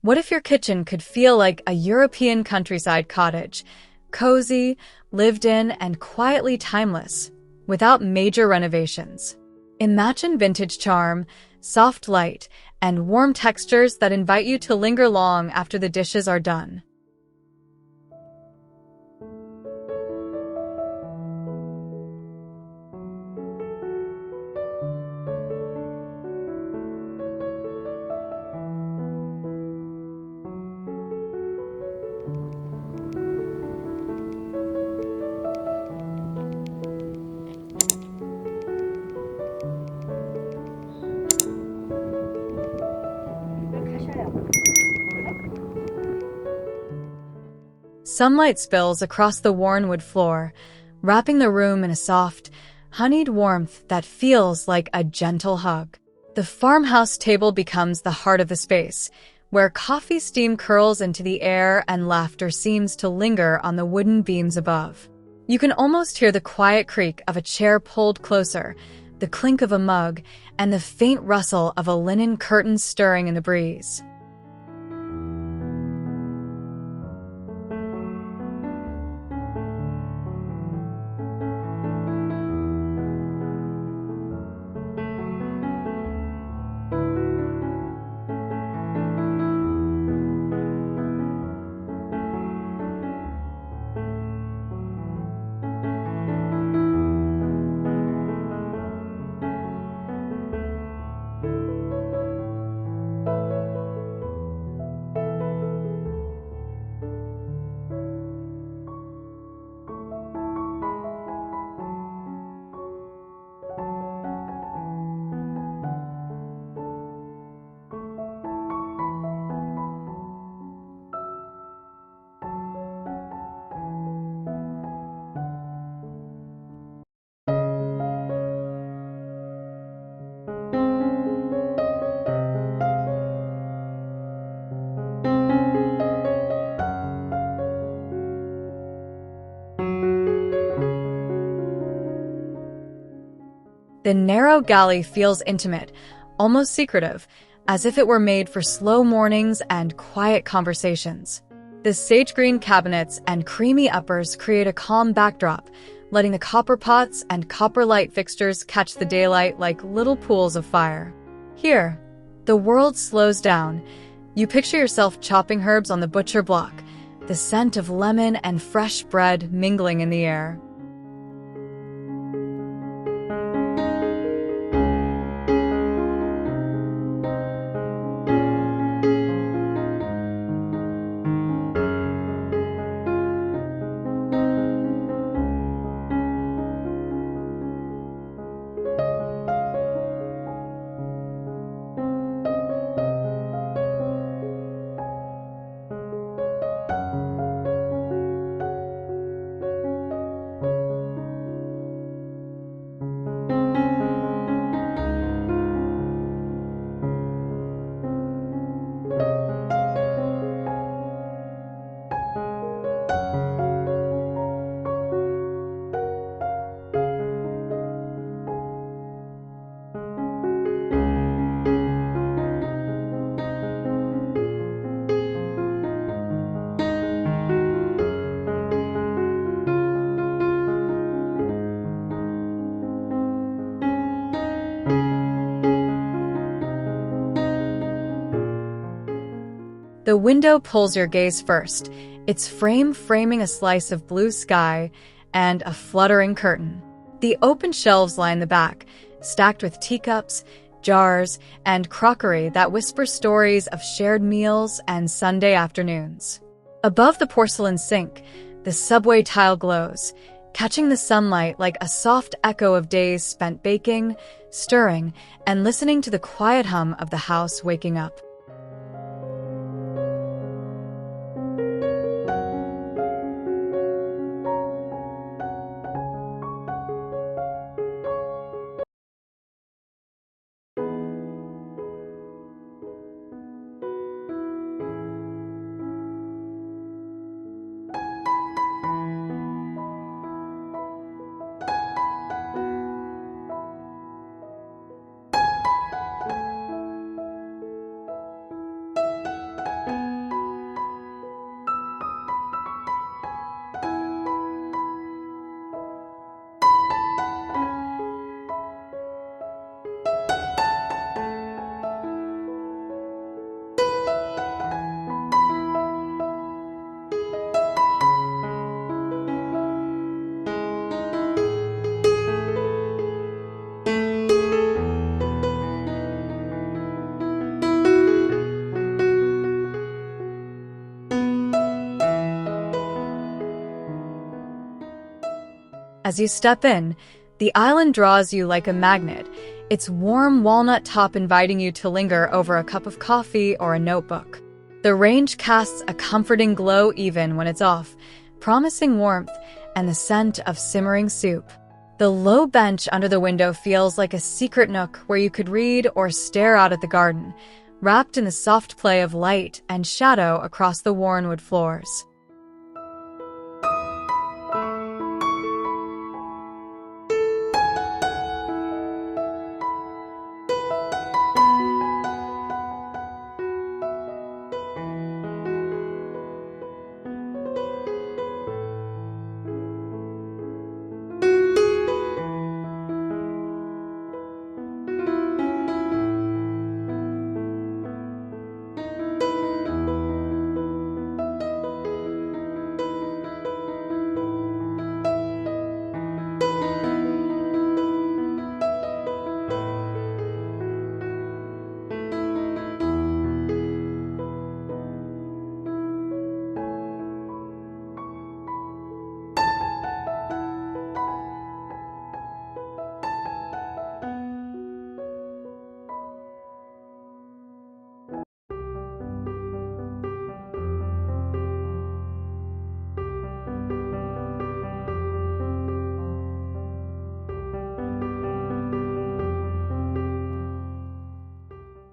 What if your kitchen could feel like a European countryside cottage, cozy, lived in, and quietly timeless, without major renovations? Imagine vintage charm, soft light, and warm textures that invite you to linger long after the dishes are done. Sunlight spills across the worn wood floor, wrapping the room in a soft, honeyed warmth that feels like a gentle hug. The farmhouse table becomes the heart of the space, where coffee steam curls into the air and laughter seems to linger on the wooden beams above. You can almost hear the quiet creak of a chair pulled closer, the clink of a mug, and the faint rustle of a linen curtain stirring in the breeze. The narrow galley feels intimate, almost secretive, as if it were made for slow mornings and quiet conversations. The sage-green cabinets and creamy uppers create a calm backdrop, letting the copper pots and copper light fixtures catch the daylight like little pools of fire. Here, the world slows down. You picture yourself chopping herbs on the butcher block, the scent of lemon and fresh bread mingling in the air. The window pulls your gaze first, its frame framing a slice of blue sky and a fluttering curtain. The open shelves line the back, stacked with teacups, jars, and crockery that whisper stories of shared meals and Sunday afternoons. Above the porcelain sink, the subway tile glows, catching the sunlight like a soft echo of days spent baking, stirring, and listening to the quiet hum of the house waking up. As you step in, the island draws you like a magnet, its warm walnut top inviting you to linger over a cup of coffee or a notebook. The range casts a comforting glow even when it's off, promising warmth and the scent of simmering soup. The low bench under the window feels like a secret nook where you could read or stare out at the garden, wrapped in the soft play of light and shadow across the worn wood floors.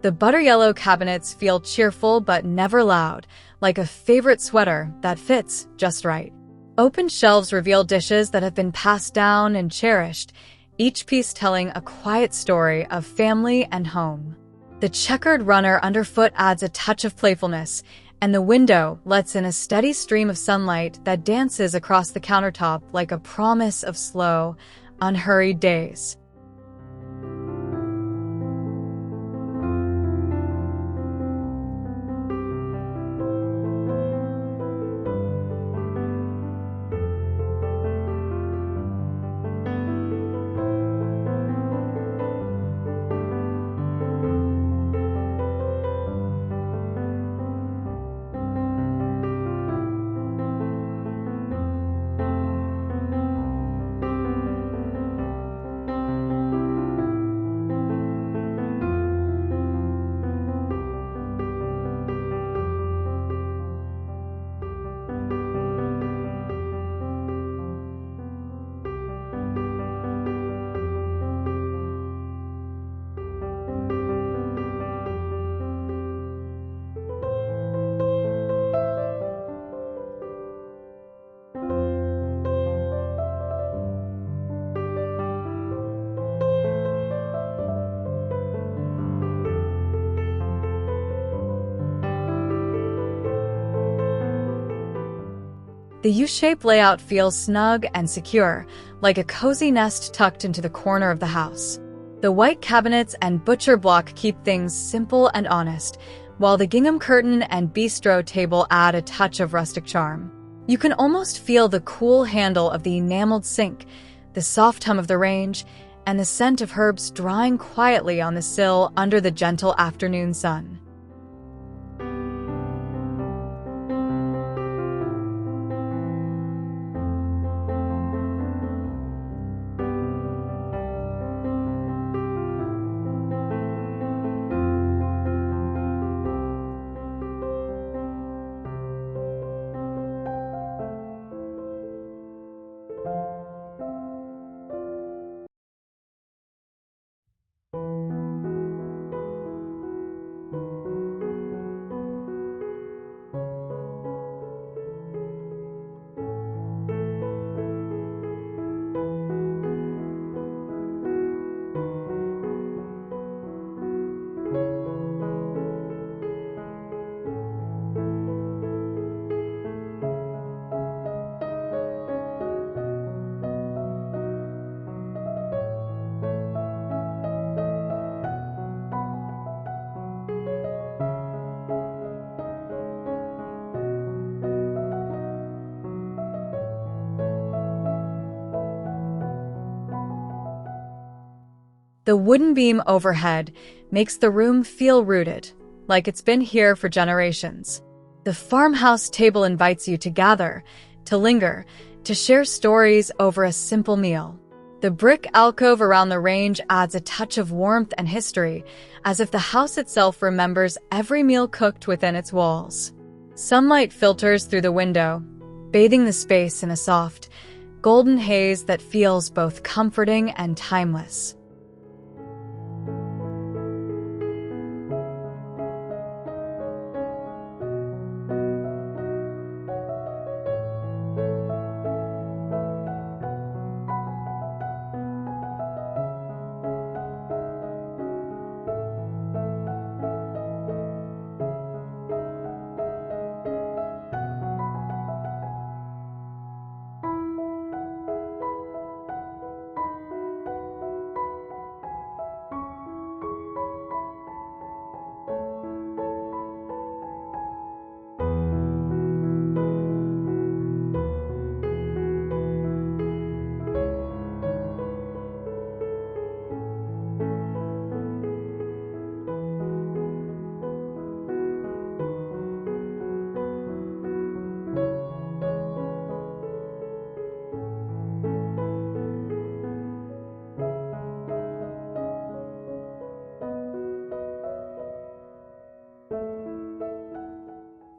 The butter yellow cabinets feel cheerful but never loud, like a favorite sweater that fits just right. Open shelves reveal dishes that have been passed down and cherished, each piece telling a quiet story of family and home. The checkered runner underfoot adds a touch of playfulness, and the window lets in a steady stream of sunlight that dances across the countertop like a promise of slow, unhurried days. The U-shaped layout feels snug and secure, like a cozy nest tucked into the corner of the house. The white cabinets and butcher block keep things simple and honest, while the gingham curtain and bistro table add a touch of rustic charm. You can almost feel the cool handle of the enameled sink, the soft hum of the range, and the scent of herbs drying quietly on the sill under the gentle afternoon sun. The wooden beam overhead makes the room feel rooted, like it's been here for generations. The farmhouse table invites you to gather, to linger, to share stories over a simple meal. The brick alcove around the range adds a touch of warmth and history, as if the house itself remembers every meal cooked within its walls. Sunlight filters through the window, bathing the space in a soft, golden haze that feels both comforting and timeless.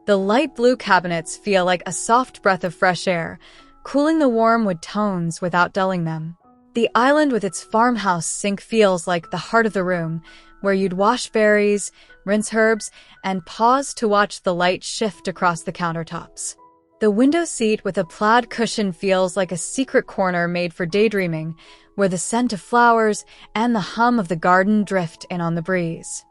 The light blue cabinets feel like a soft breath of fresh air, cooling the warm wood tones without dulling them. The island with its farmhouse sink feels like the heart of the room, where you'd wash berries, rinse herbs, and pause to watch the light shift across the countertops. The window seat with a plaid cushion feels like a secret corner made for daydreaming, where the scent of flowers and the hum of the garden drift in on the breeze.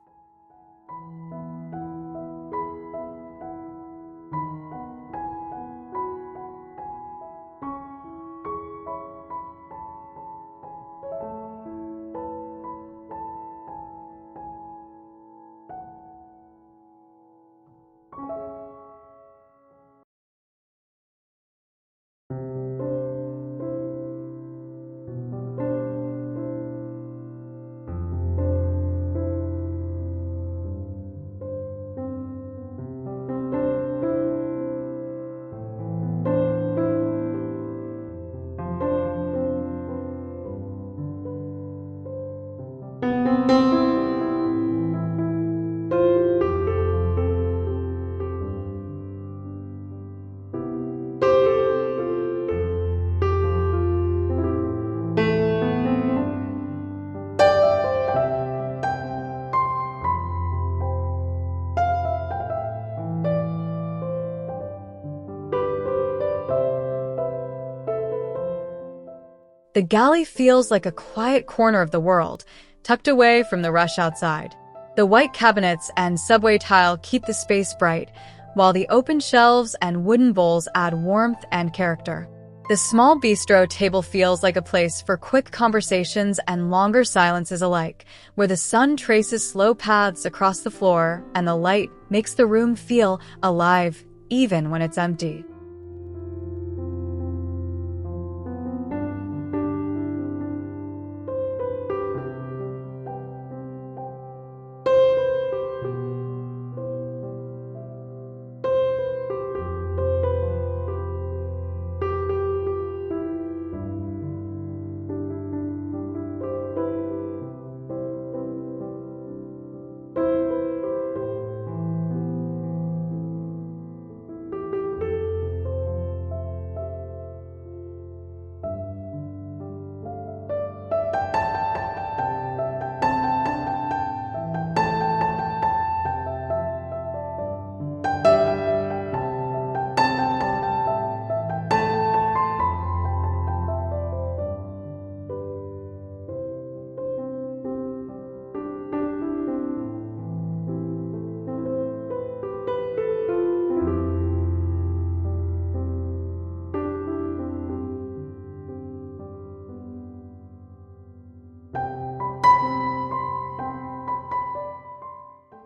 The galley feels like a quiet corner of the world, tucked away from the rush outside. The white cabinets and subway tile keep the space bright, while the open shelves and wooden bowls add warmth and character. The small bistro table feels like a place for quick conversations and longer silences alike, where the sun traces slow paths across the floor and the light makes the room feel alive, even when it's empty.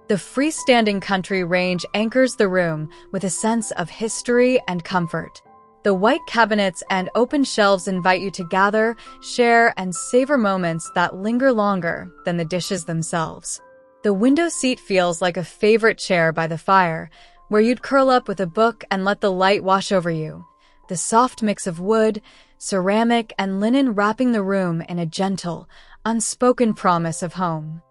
The freestanding country range anchors the room with a sense of history and comfort. The white cabinets and open shelves invite you to gather, share, and savor moments that linger longer than the dishes themselves. The window seat feels like a favorite chair by the fire, where you'd curl up with a book and let the light wash over you, the soft mix of wood, ceramic, and linen wrapping the room in a gentle, unspoken promise of home.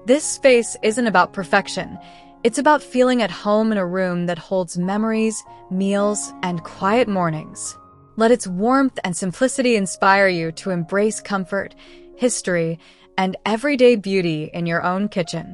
This space isn't about perfection. It's about feeling at home in a room that holds memories, meals, and quiet mornings. Let its warmth and simplicity inspire you to embrace comfort, history, and everyday beauty in your own kitchen.